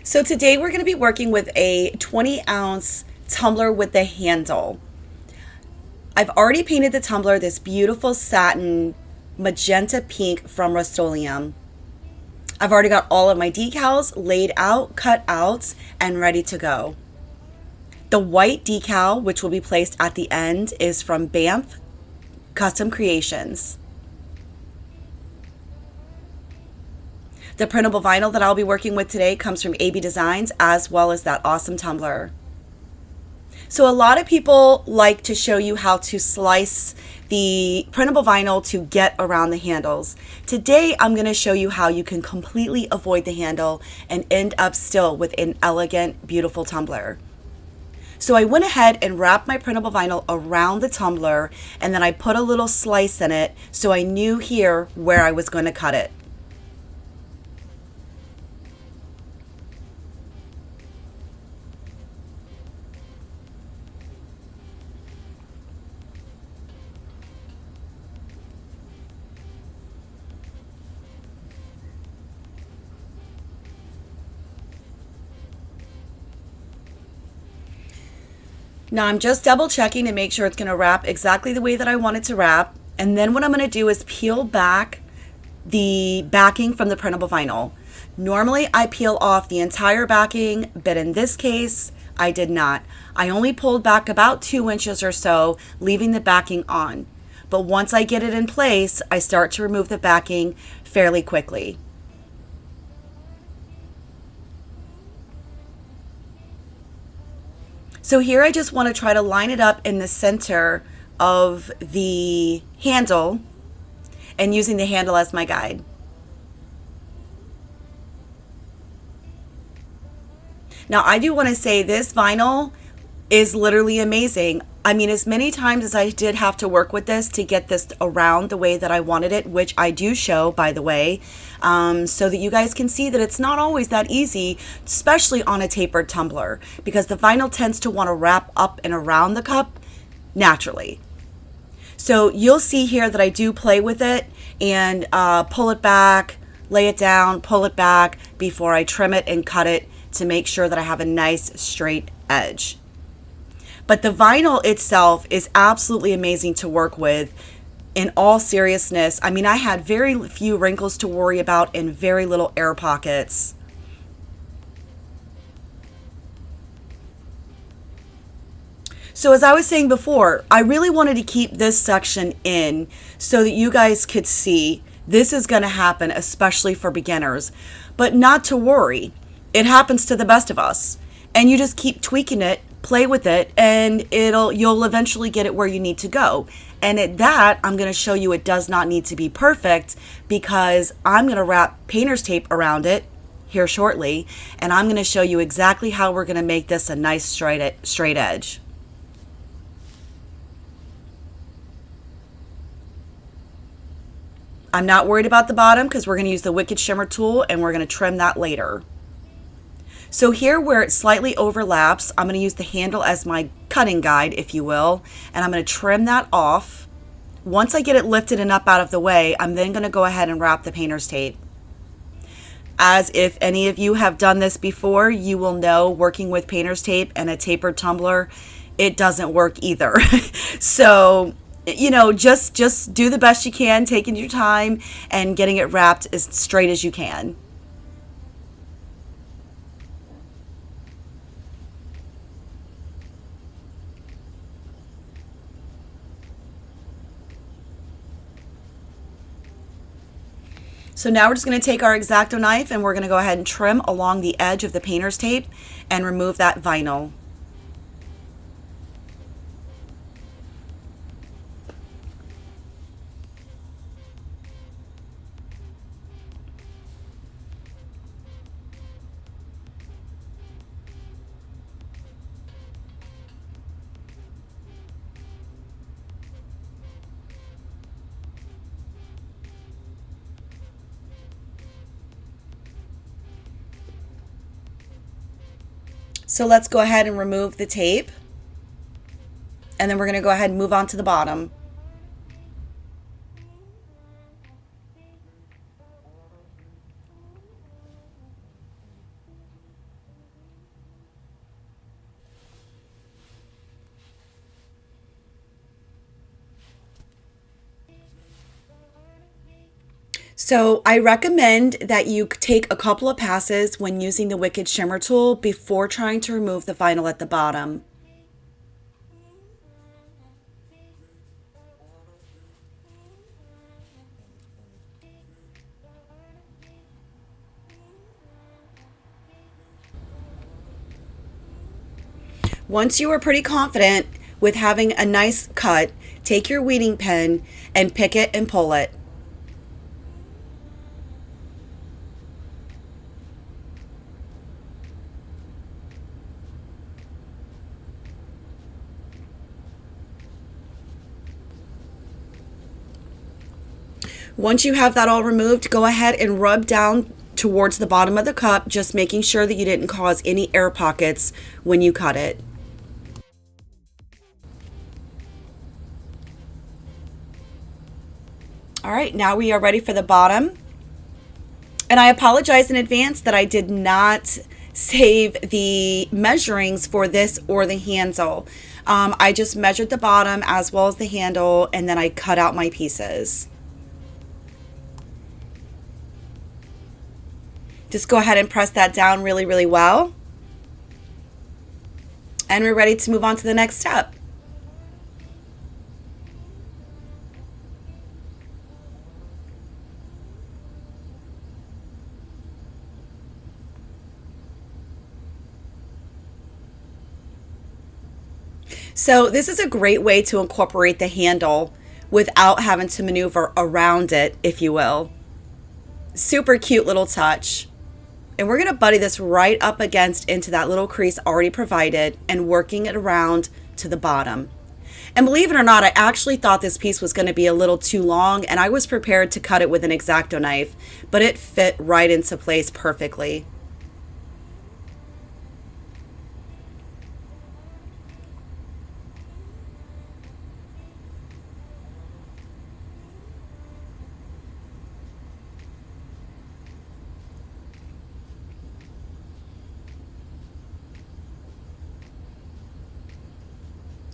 So today we're going to be working with a 20-ounce tumbler with the handle. I've already painted the tumbler this beautiful satin magenta pink from Rustoleum. I've already got all of my decals laid out, cut out, and ready to go. The white decal, which will be placed at the end, is from BAMF Custom Creations. The printable vinyl that I'll be working with today comes from AB Designs, as well as that awesome tumbler. So a lot of people like to show you how to slice the printable vinyl to get around the handles. Today I'm going to show you how you can completely avoid the handle and end up still with an elegant, beautiful tumbler. So I went ahead and wrapped my printable vinyl around the tumbler, and then I put a little slice in it so I knew here where I was going to cut it. Now I'm just double checking to make sure it's going to wrap exactly the way that I want it to wrap. And then what I'm going to do is peel back the backing from the printable vinyl. Normally I peel off the entire backing, but in this case I did not. I only pulled back about 2 inches or so, leaving the backing on. But once I get it in place, I start to remove the backing fairly quickly. So here I just want to try to line it up in the center of the handle and using the handle as my guide. Now I do want to say this vinyl is literally amazing. I mean, as many times as I did have to work with this to get this around the way that I wanted it, which I do show, by the way, so that you guys can see that it's not always that easy, especially on a tapered tumbler, because the vinyl tends to want to wrap up and around the cup naturally. So you'll see here that I do play with it and pull it back, lay it down, pull it back before I trim it and cut it to make sure that I have a nice straight edge. But the vinyl itself is absolutely amazing to work with. In all seriousness, I mean, I had very few wrinkles to worry about and very little air pockets. So as I was saying before, I really wanted to keep this section in so that you guys could see this is going to happen, especially for beginners. But not to worry, it happens to the best of us. And you just keep tweaking it, play with it, and you'll eventually get it where you need to go. And at that, I'm going to show you it does not need to be perfect, because I'm going to wrap painter's tape around it here shortly, and I'm going to show you exactly how we're going to make this a nice straight edge. I'm not worried about the bottom because we're going to use the Wicked Shimmer tool and we're going to trim that later. So here where it slightly overlaps, I'm going to use the handle as my cutting guide, if you will, and I'm going to trim that off. Once I get it lifted and up out of the way, I'm then going to go ahead and wrap the painter's tape. As if any of you have done this before, you will know working with painter's tape and a tapered tumbler, it doesn't work either. So, you know, just do the best you can, taking your time and getting it wrapped as straight as you can. So now we're just going to take our X-Acto knife and we're going to go ahead and trim along the edge of the painter's tape and remove that vinyl. So let's go ahead and remove the tape, and then we're going to go ahead and move on to the bottom. So I recommend that you take a couple of passes when using the Wicked Shimmer tool before trying to remove the vinyl at the bottom. Once you are pretty confident with having a nice cut, take your weeding pen and pick it and pull it. Once you have that all removed, go ahead and rub down towards the bottom of the cup, just making sure that you didn't cause any air pockets when you cut it. All right, now we are ready for the bottom. And I apologize in advance that I did not save the measurings for this or the handle. I just measured the bottom as well as the handle, and then I cut out my pieces. Just go ahead and press that down really, really well. And we're ready to move on to the next step. So this is a great way to incorporate the handle without having to maneuver around it, if you will. Super cute little touch. And we're going to buddy this right up against into that little crease already provided and working it around to the bottom. And believe it or not, I actually thought this piece was going to be a little too long, and I was prepared to cut it with an X-Acto knife, but it fit right into place perfectly.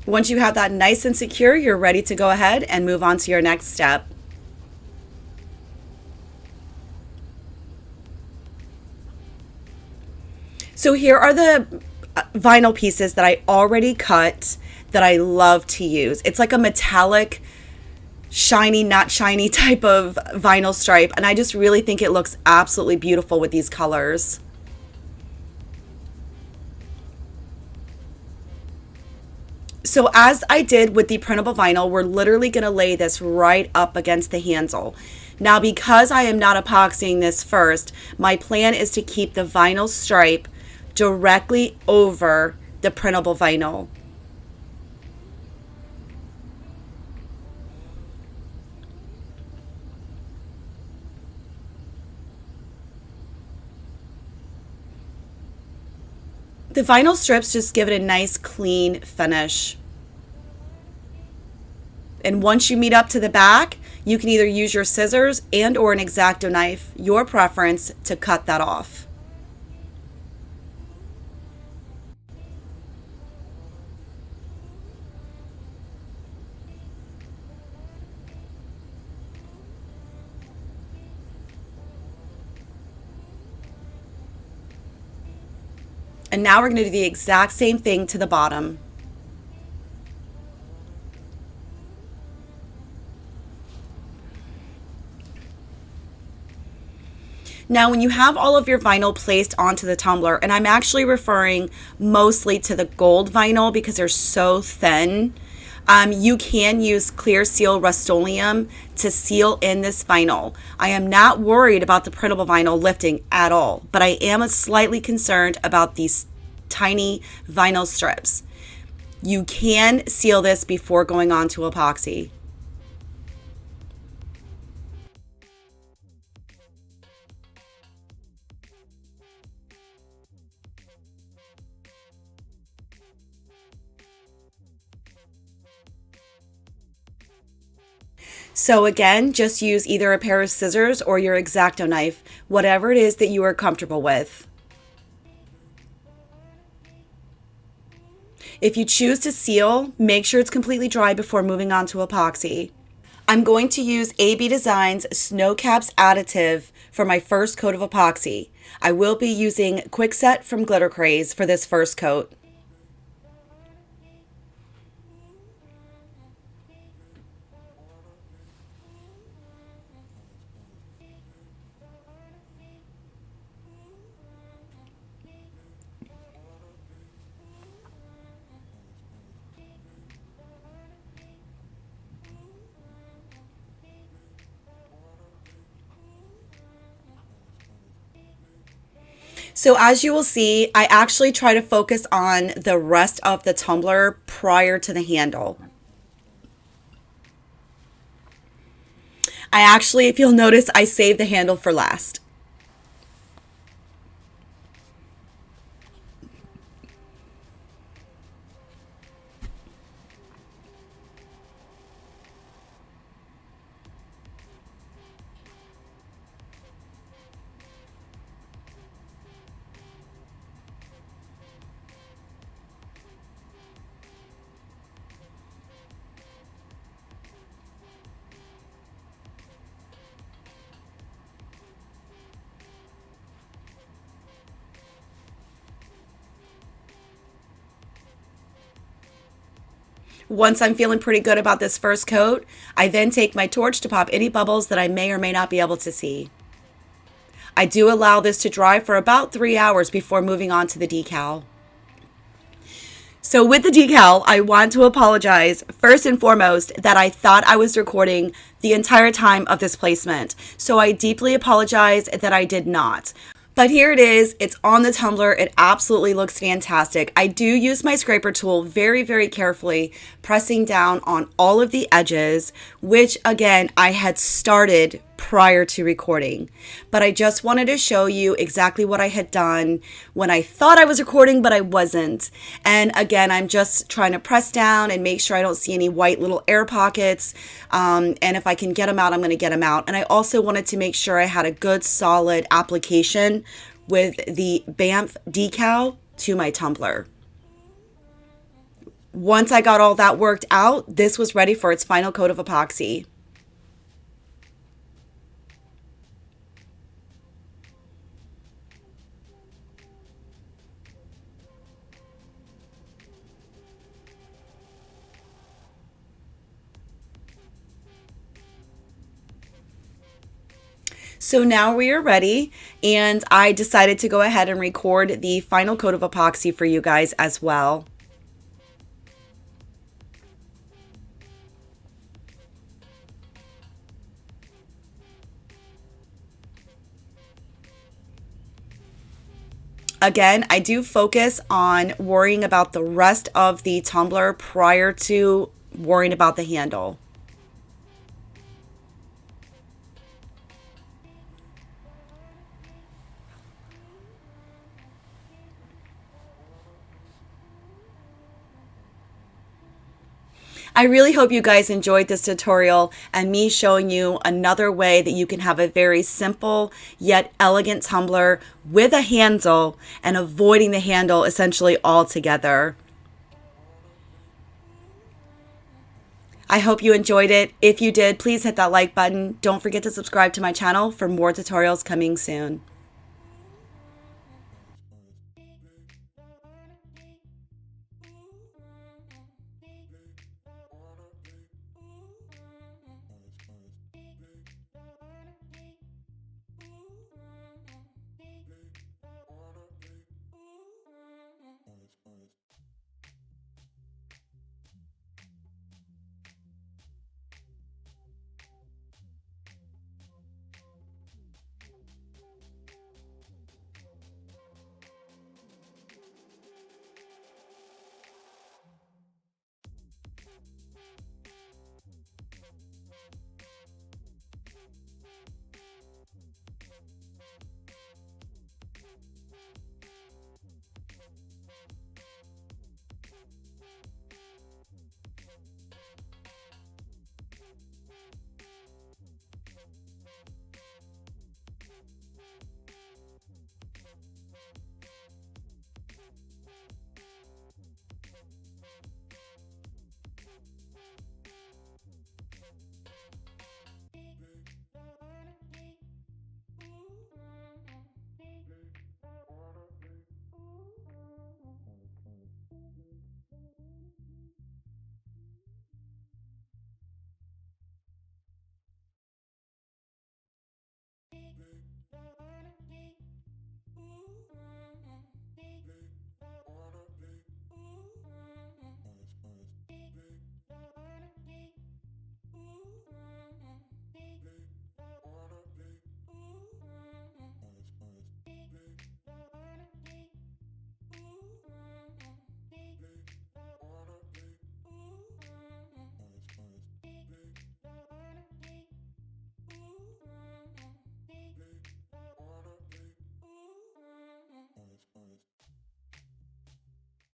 Once you have that nice and secure, you're ready to go ahead and move on to your next step. So here are the vinyl pieces that I already cut that I love to use. It's like a metallic, shiny, not shiny type of vinyl stripe, and I just really think it looks absolutely beautiful with these colors. So as I did with the printable vinyl, we're literally going to lay this right up against the handle. Now, because I am not epoxying this first, my plan is to keep the vinyl stripe directly over the printable vinyl. The vinyl strips just give it a nice clean finish. And once you meet up to the back, you can either use your scissors and or an X-Acto knife, your preference, to cut that off. And now we're going to do the exact same thing to the bottom. Now, when you have all of your vinyl placed onto the tumbler, and I'm actually referring mostly to the gold vinyl because they're so thin, you can use Clear Seal Rustoleum to seal in this vinyl. I am not worried about the printable vinyl lifting at all, but I am slightly concerned about these tiny vinyl strips. You can seal this before going on to epoxy. So again, just use either a pair of scissors or your X-Acto knife, whatever it is that you are comfortable with. If you choose to seal, make sure it's completely dry before moving on to epoxy. I'm going to use AB Designs Snow Caps Additive for my first coat of epoxy. I will be using Quickset from Glitter Craze for this first coat. So as you will see, I actually try to focus on the rest of the tumbler prior to the handle. I actually, if you'll notice, I saved the handle for last. Once I'm feeling pretty good about this first coat, I then take my torch to pop any bubbles that I may or may not be able to see. I do allow this to dry for about 3 hours before moving on to the decal. So with the decal, I want to apologize first and foremost that I thought I was recording the entire time of this placement. So I deeply apologize that I did not. But here it is, it's on the tumbler, it absolutely looks fantastic. I do use my scraper tool very, very carefully, pressing down on all of the edges, which again, I had started prior to recording. But I just wanted to show you exactly what I had done when I thought I was recording, but I wasn't. And again, I'm just trying to press down and make sure I don't see any white little air pockets. And if I can get them out, I'm gonna get them out. And I also wanted to make sure I had a good solid application with the BAMF Decal to my tumbler. Once I got all that worked out, this was ready for its final coat of epoxy. So now we are ready, and I decided to go ahead and record the final coat of epoxy for you guys as well. Again, I do focus on worrying about the rest of the tumbler prior to worrying about the handle. I really hope you guys enjoyed this tutorial and me showing you another way that you can have a very simple yet elegant tumbler with a handle and avoiding the handle essentially altogether. I hope you enjoyed it. If you did, please hit that like button. Don't forget to subscribe to my channel for more tutorials coming soon.